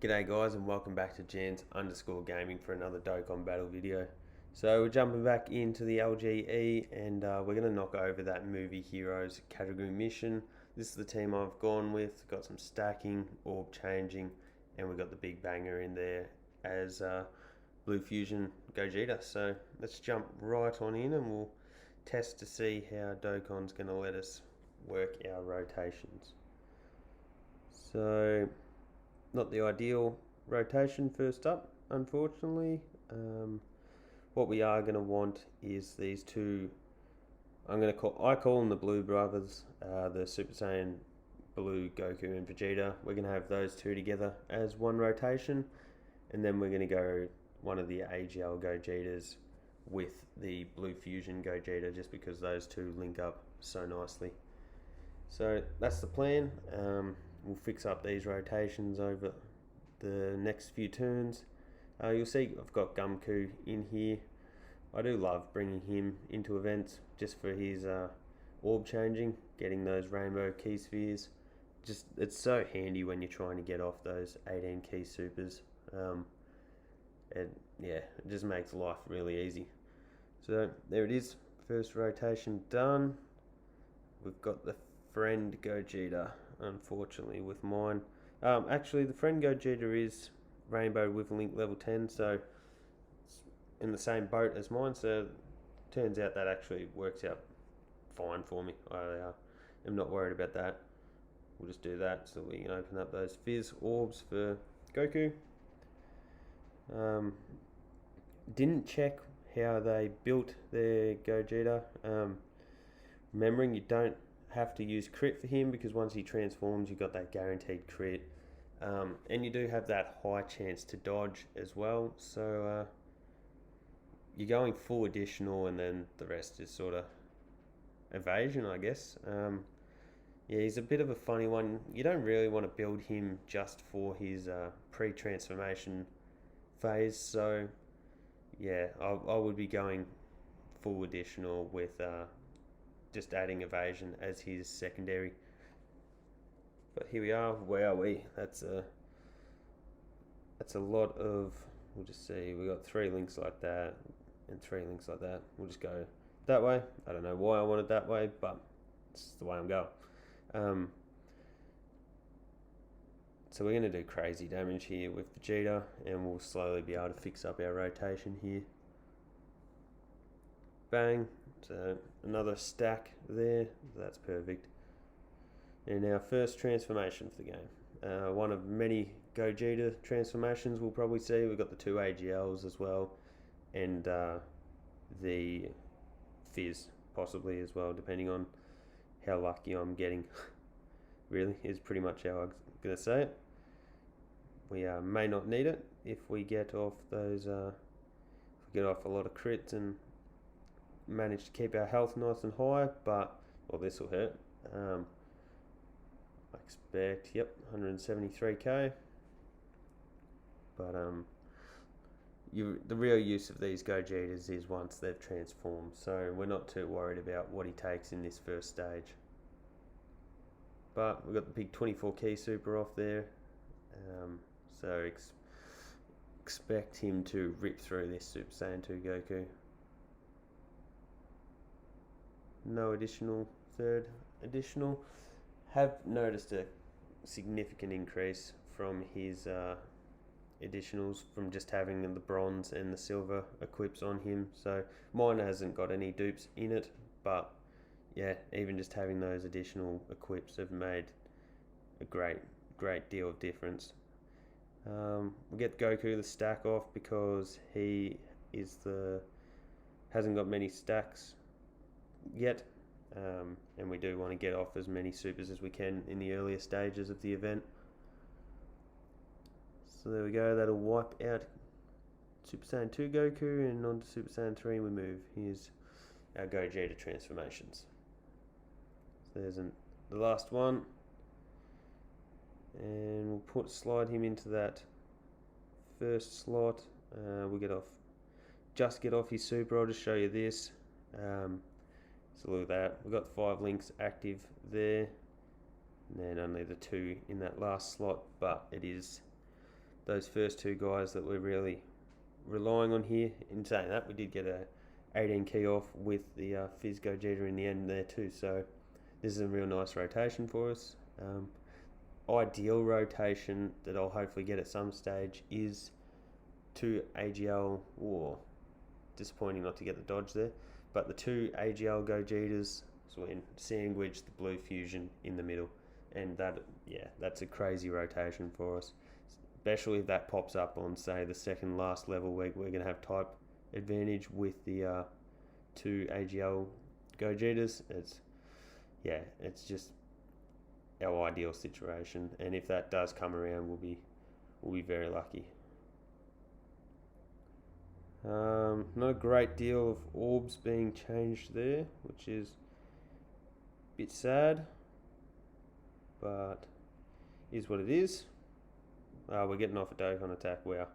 G'day guys and welcome back to Jans_gaming for another Dokkan battle video. So we're jumping back into the LGE and we're going to knock over that Movie Heroes category mission. This is the team I've gone with, got some stacking, orb changing, and we've got the big banger in there as Blue Fusion Gogeta. So let's jump right on in and we'll test to see how Dokkan's going to let us work our rotations. So not the ideal rotation first up, unfortunately. What we are going to want is these two. I call them the Blue Brothers, the Super Saiyan Blue Goku and Vegeta. We're going to have those two together as one rotation, and then we're going to go one of the AGL Gogetas with the Blue Fusion Gogeta, just because those two link up so nicely. So that's the plan. We'll fix up these rotations over the next few turns. You'll see I've got GOKU in here. I do love bringing him into events just for his orb changing, getting those rainbow key spheres. It's so handy when you're trying to get off those 18 key supers. It just makes life really easy. So there it is, first rotation done. We've got the friend Gogeta, unfortunately, with mine. Actually, the friend Gogeta is Rainbow with Link level 10, so it's in the same boat as mine, so turns out that actually works out fine for me. I am not worried about that. We'll just do that so we can open up those Fizz orbs for Goku. Didn't check how they built their Gogeta. Remembering you don't have to use crit for him, because once he transforms you got that guaranteed crit, and you do have that high chance to dodge as well, so you're going full additional and then the rest is sort of evasion, I guess. Yeah, he's a bit of a funny one. You don't really want to build him just for his pre-transformation phase, so yeah, I would be going full additional with just adding evasion as his secondary. But here we are. Where are we? That's a lot of. We'll just see. We got 3 links like that and 3 links like that. We'll just go that way. I don't know why I want it that way, but it's the way I'm going. So we're going to do crazy damage here with Vegeta, and we'll slowly be able to fix up our rotation here. Bang. So another stack there, that's perfect. And our first transformation for the game. One of many Gogeta transformations we'll probably see. We've got the 2 AGLs as well, and the Fizz possibly as well, depending on how lucky I'm getting. Really, is pretty much how I'm going to say it. We may not need it if we get off those, if we get off a lot of crits and manage to keep our health nice and high, but well, this will hurt. I expect 173k, but the real use of these Gogetas is once they've transformed, so we're not too worried about what he takes in this first stage. But we've got the big 24 key super off there, so expect him to rip through this Super Saiyan 2 Goku. No additional, third additional. Have noticed a significant increase from his additionals, from just having the bronze and the silver equips on him. So mine hasn't got any dupes in it, but yeah, even just having those additional equips have made a great deal of difference. We get Goku the stack off because he hasn't got many stacks yet, and we do want to get off as many supers as we can in the earlier stages of the event. So there we go, that'll wipe out Super Saiyan 2 Goku, and on to Super Saiyan 3 we move. Here's our Gogeta transformations. So there's the last one, and we'll slide him into that first slot. We'll just get off his super. I'll just show you this. So look at that, we've got 5 links active there, and then only the 2 in that last slot, but it is those first two guys that we're really relying on here. In saying that, we did get a 18 key off with the Fizz Gogeta in the end there too, so this is a real nice rotation for us. Ideal rotation that I'll hopefully get at some stage is 2 AGL, or disappointing not to get the dodge there, but the 2 AGL Gogetas, so in sandwich the blue fusion in the middle, and that's a crazy rotation for us, especially if that pops up on, say, the second last level. We're going to have type advantage with the 2 AGL Gogetas. It's just our ideal situation, and if that does come around, we'll be very lucky. Not a great deal of orbs being changed there, which is a bit sad, but is what it is. We're getting off a Dokkan attack. Wow.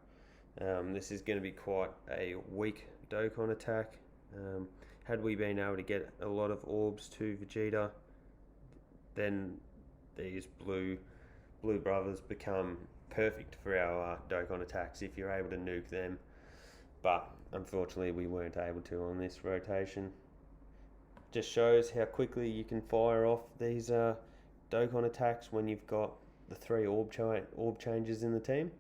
This is going to be quite a weak Dokkan attack. Had we been able to get a lot of orbs to Vegeta, then these blue brothers become perfect for our Dokkan attacks if you're able to nuke them. But unfortunately we weren't able to on this rotation. Just shows how quickly you can fire off these Dokkan attacks when you've got the 3 orb changes in the team.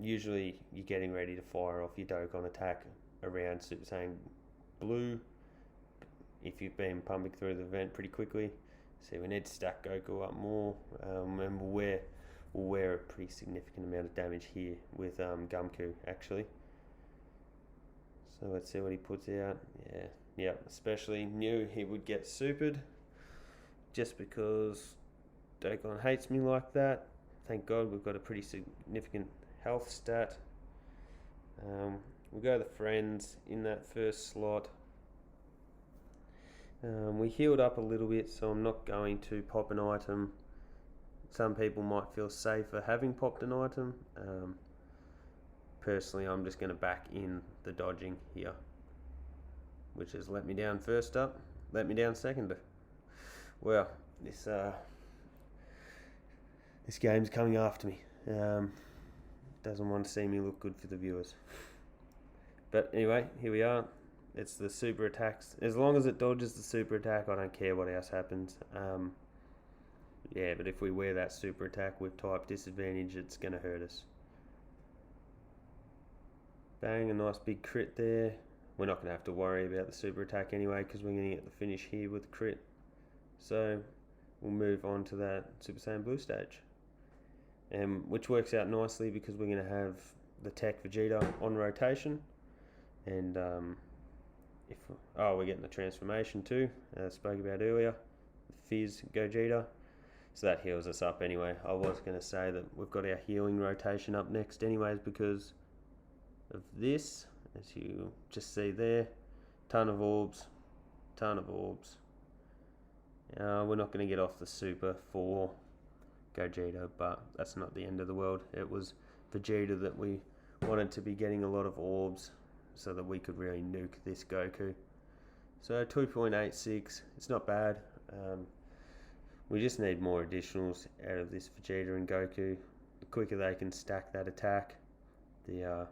Usually you're getting ready to fire off your Dokkan attack around Super Saiyan Blue if you've been pumping through the event pretty quickly. So we need to stack Goku up more, and we'll wear a pretty significant amount of damage here with GOKU actually. So let's see what he puts out. Especially knew he would get supered, just because Dokkan hates me like that. Thank God we've got a pretty significant health stat. We'll go the friends in that first slot. We healed up a little bit, so I'm not going to pop an item. Some people might feel safer having popped an item. Personally, I'm just going to back in the dodging here, which has let me down first up, let me down second. Well, this game's coming after me. Doesn't want to see me look good for the viewers. But anyway, here we are. It's the super attacks. As long as it dodges the super attack, I don't care what else happens. But if we wear that super attack with type disadvantage, it's going to hurt us. Bang, a nice big crit there. We're not going to have to worry about the super attack anyway, because we're going to get the finish here with the crit. So we'll move on to that Super Saiyan Blue stage, which works out nicely because we're going to have the Tech Vegeta on rotation, and we're getting the transformation too, as I spoke about earlier, Fizz Gogeta. So that heals us up anyway. I was going to say that we've got our healing rotation up next anyways because of this, as you just see there. Ton of orbs. We're not going to get off the super for Gogeta, but that's not the end of the world. It was Vegeta that we wanted to be getting a lot of orbs so that we could really nuke this Goku. So 2.86, it's not bad. We just need more additionals out of this Vegeta and Goku. The quicker they can stack that attack, the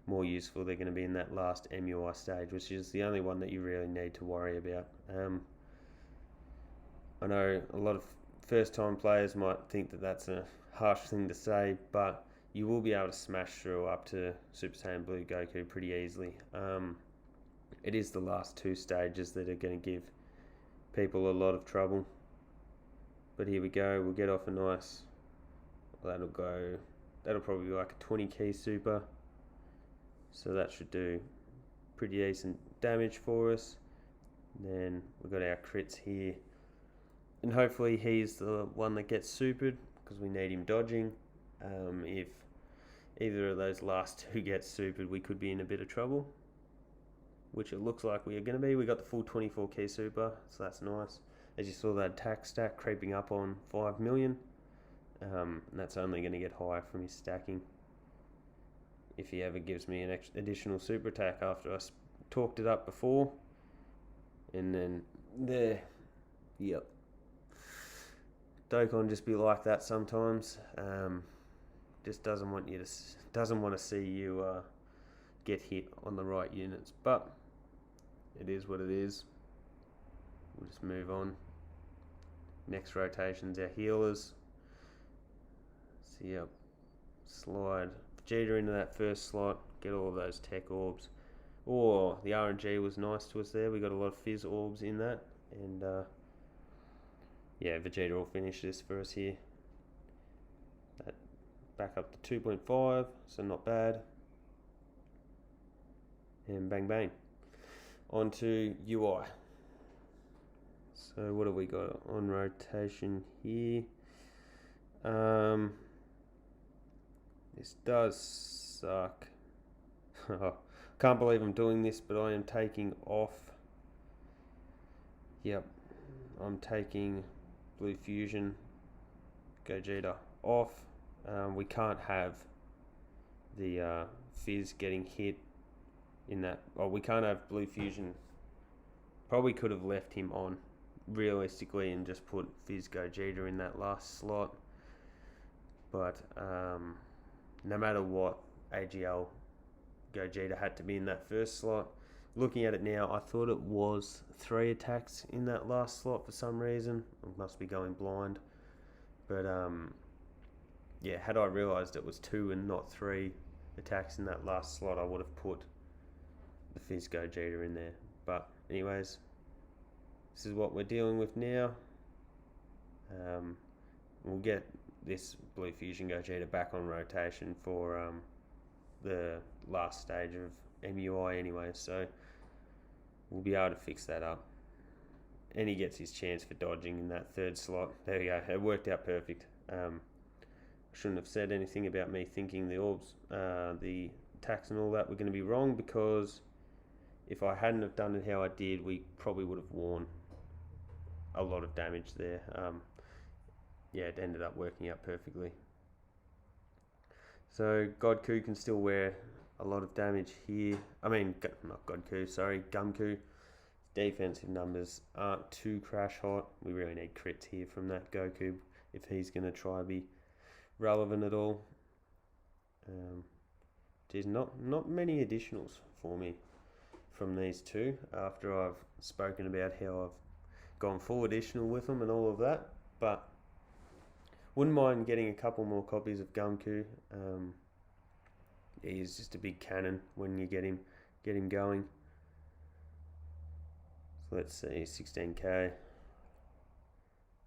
more useful they're going to be in that last MUI stage, which is the only one that you really need to worry about. I know a lot of first-time players might think that that's a harsh thing to say, but you will be able to smash through up to Super Saiyan Blue Goku pretty easily. It is the last 2 stages that are going to give people a lot of trouble. But here we go, we'll get off a nice, that'll probably be like a 20 key super. So that should do pretty decent damage for us. Then we've got our crits here. And hopefully he's the one that gets supered, because we need him dodging. If either of those last 2 gets supered, we could be in a bit of trouble, which it looks like we are going to be. We got the full 24 key super, so that's nice. As you saw, that attack stack creeping up on 5 million. And that's only going to get higher from his stacking if he ever gives me an additional super attack after I talked it up before. And then there, yep. Dokkan just be like that sometimes. Just doesn't want to see you get hit on the right units, but it is what it is. We'll just move on. Next rotation's our healers. So yep, slide Vegeta into that first slot, get all of those tech orbs. Oh, the RNG was nice to us there. We got a lot of fizz orbs in that, and yeah, Vegeta will finish this for us here. That back up to 2.5, so not bad. And bang bang. On to UI. So what have we got on rotation here? This does suck. Can't believe I'm doing this, but I am taking off. Yep, I'm taking Blue Fusion Gogeta off. We can't have the Fizz getting hit in that. Well, we can't have Blue Fusion. Probably could have left him on realistically and just put Fizz Gogeta in that last slot. But no matter what, AGL Gogeta had to be in that first slot. Looking at it now, I thought it was 3 attacks in that last slot for some reason. I must be going blind. But yeah, had I realised it was 2 and not 3 attacks in that last slot, I would have put the Fizz Gogeta in there. But anyways, this is what we're dealing with now. We'll get this Blue Fusion Gogeta back on rotation for the last stage of MUI anyway, so we'll be able to fix that up. And he gets his chance for dodging in that third slot. There we go, it worked out perfect. I shouldn't have said anything about me thinking the orbs, the attacks and all that were going to be wrong, because if I hadn't have done it how I did, we probably would have worn a lot of damage there. Yeah, it ended up working out perfectly. So GOKU can still wear a lot of damage here. I mean, not GOKU, sorry, GOKU. Defensive numbers aren't too crash hot. We really need crits here from that GOKU if he's going to try to be relevant at all. There's not many additionals for me from these two after I've spoken about how I've gone full additional with them and all of that, but wouldn't mind getting a couple more copies of GOKU. He's just a big cannon when you get him going. So let's see, 16k.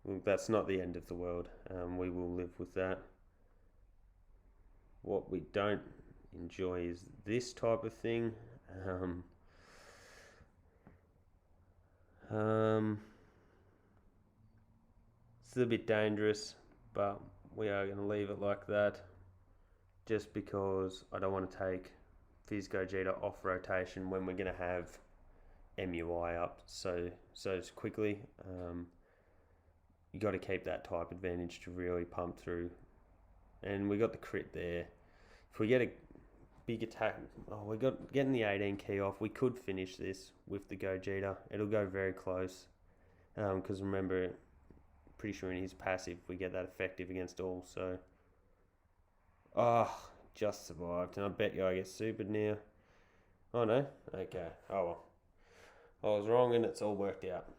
Well, that's not the end of the world. We will live with that. What we don't enjoy is this type of thing. It's a bit dangerous, but we are going to leave it like that, just because I don't want to take Fizz Gogeta off rotation when we're going to have MUI up so quickly. You got to keep that type advantage to really pump through, and we got the crit there. If we get a big attack, we got getting the 18 key off. We could finish this with the Gogeta. It'll go very close, because remember, pretty sure in his passive we get that effective against all. So, just survived, and I bet you I get supered now. Oh no, okay. Oh well, I was wrong, and it's all worked out.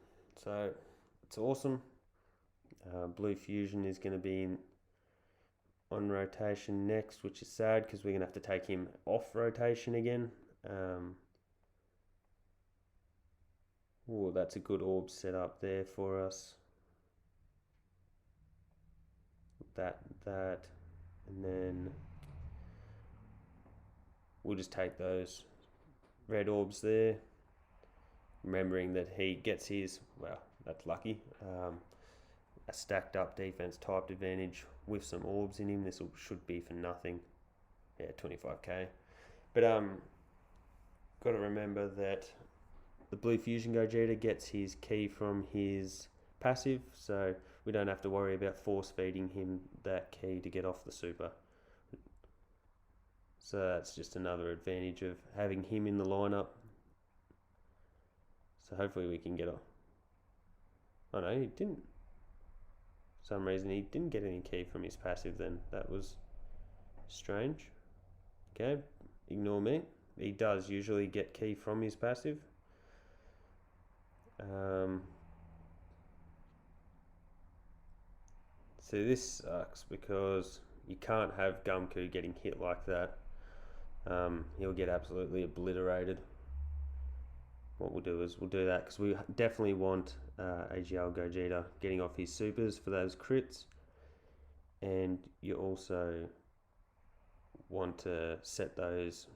So it's awesome. Blue Fusion is going to be on rotation next, which is sad because we're going to have to take him off rotation again. Oh, that's a good orb set up there for us. That, and then we'll just take those red orbs there, remembering that he gets his, well, that's lucky, a stacked up defense typed advantage with some orbs in him. This should be for nothing. Yeah, 25k. But got to remember that the Blue Fusion Gogeta gets his key from his passive, so we don't have to worry about force feeding him that key to get off the super. So that's just another advantage of having him in the lineup. So hopefully we can get a... Oh no, he didn't. For some reason he didn't get any key from his passive then. That was strange. Okay, ignore me. He does usually get key from his passive. So this sucks because you can't have GOKU getting hit like that. He'll get absolutely obliterated. What we'll do is we'll do that because we definitely want AGL Gogeta getting off his supers for those crits, and you also want to set those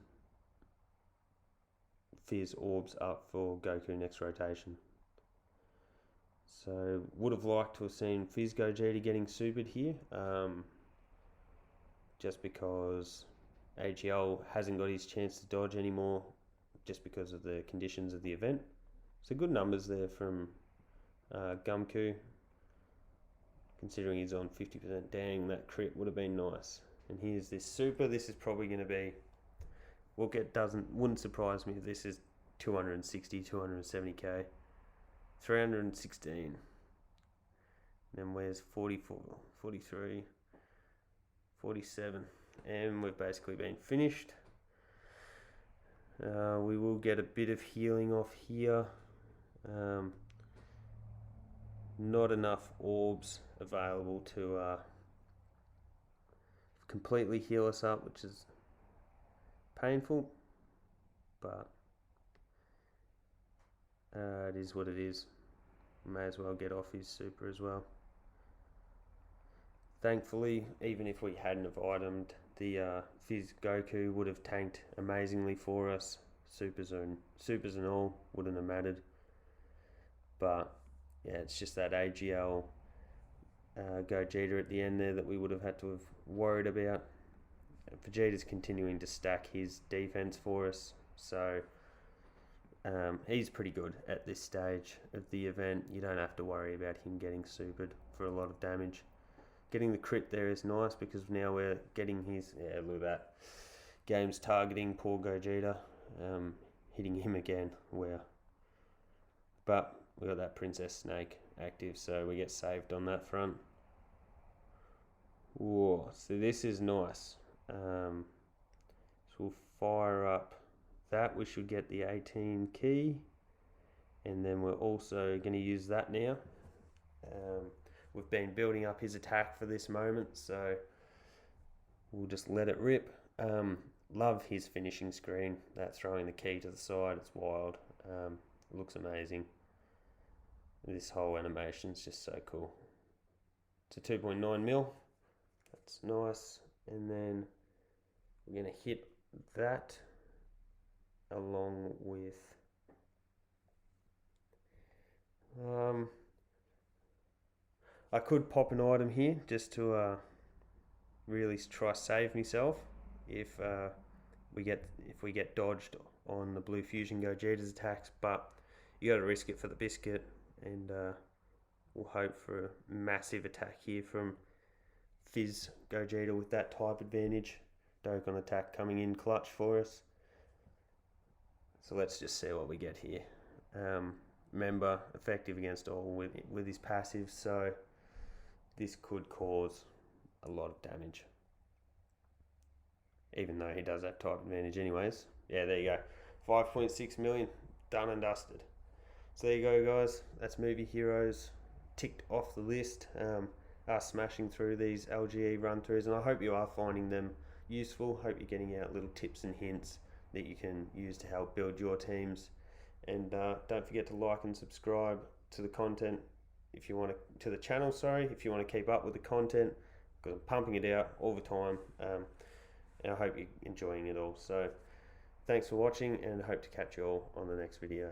Fizz orbs up for Goku next rotation. So would have liked to have seen Fizz Gogeta getting supered here, just because AGL hasn't got his chance to dodge anymore just because of the conditions of the event. So good numbers there from GOKU. Considering he's on 50%, dang, that crit would have been nice. And here's this super. This is probably going to be, wouldn't surprise me if this is 260, 270k, 316. And then where's 44, 43, 47, and we've basically been finished. We will get a bit of healing off here. Not enough orbs available to completely heal us up, which is painful, but it is what it is. May as well get off his super as well. Thankfully, even if we hadn't have itemed, the Fizz Goku would have tanked amazingly for us. Supers and all wouldn't have mattered. But yeah, it's just that AGL Gogeta at the end there that we would have had to have worried about. Vegeta's continuing to stack his defense for us, so he's pretty good at this stage of the event. You don't have to worry about him getting supered for a lot of damage. Getting the crit there is nice because now we're getting his, yeah, look at that. Game's targeting poor Gogeta, hitting him again. Wow. But we got that Princess Snake active, so we get saved on that front. Whoa, so this is nice. So we'll fire up that. We should get the 18 key, and then we're also going to use that now. We've been building up his attack for this moment, so we'll just let it rip. Love his finishing screen, that throwing the key to the side, it's wild. It looks amazing. This whole animation is just so cool. It's a 2.9 mil, that's nice. And then we're going to hit that along with I could pop an item here just to really try save myself if we get dodged on the Blue Fusion Gogeta's attacks, but you got to risk it for the biscuit, and we'll hope for a massive attack here from Fizz Gogeta with that type advantage. Dokkan attack coming in clutch for us. So let's just see what we get here. Remember, effective against all with his passive, so this could cause a lot of damage. Even though he does have type advantage anyways. Yeah, there you go. 5.6 million, done and dusted. So there you go, guys. That's movie heroes ticked off the list. Us smashing through these LGE run-throughs, and I hope you are finding them useful. Hope you're getting out little tips and hints that you can use to help build your teams. And don't forget to like and subscribe to the content if you want to the channel, sorry, if you want to keep up with the content, because I'm pumping it out all the time, and I hope you're enjoying it all. So thanks for watching, and hope to catch you all on the next video.